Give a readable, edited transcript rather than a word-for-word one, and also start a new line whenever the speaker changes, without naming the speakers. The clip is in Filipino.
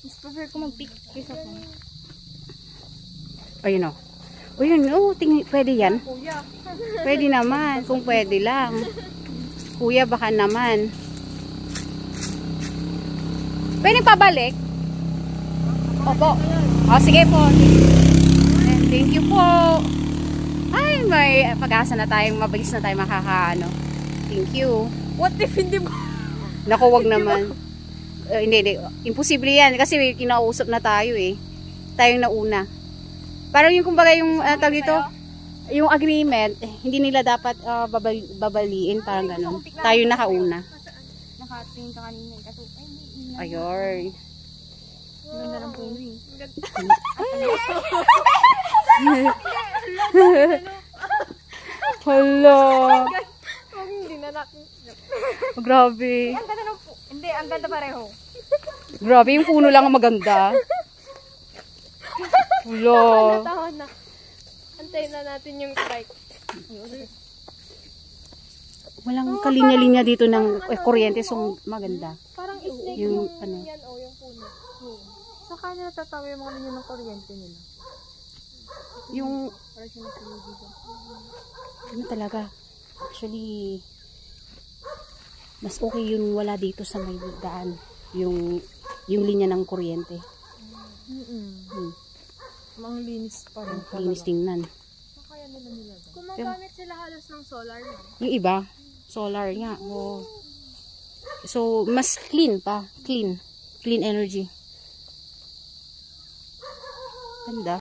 Mas prefer ko mag-pick kaysa ko.
Ayun o. O yun, pwede yan.
Kuya.
Pwede naman, kung pwede lang. Kuya, baka naman. Pwede pabalik? Opo. O, sige po. Thank you po. Ay, may pag-asa na tayong mabilis na tayo makakaano. Thank you.
What if hindi ba?
Naku, wag naman. Hindi. Imposible yan. Kasi kinausap na tayo eh. Tayong nauna. Parang yung kumbaga yung tawag dito, yung agreement, hindi nila dapat babaliin. Parang ganun. Tayo nakauna.
Nakatingin ka kanina. Kaso,
Ayun.
ganda lang po yun.
Hala.
Hindi na
Grabe.
Ang ganda ng hindi, ang ganda pareho.
Grabe, yung puno lang ang maganda. Hala.
Natahon na. Antayin na natin yung strike.
Walang kalinya-linya dito ng kuryente, so maganda.
Parang snake
Yung
yung
ano.
yan o, yung puno. Saka nila tatawa yung mga linya ng kuryente nila.
Yung,
Parang siya nasiligi.
ano talaga, actually, mas okay yung wala dito sa may daan. Yung linya ng kuryente.
Mga linis pa rin.
Linis tingnan.
Kaya nila nilagay. Gumagamit sila halos ng solar na.
Yung iba, solar nga. Oh. So, mas clean pa. Clean energy. Ganda.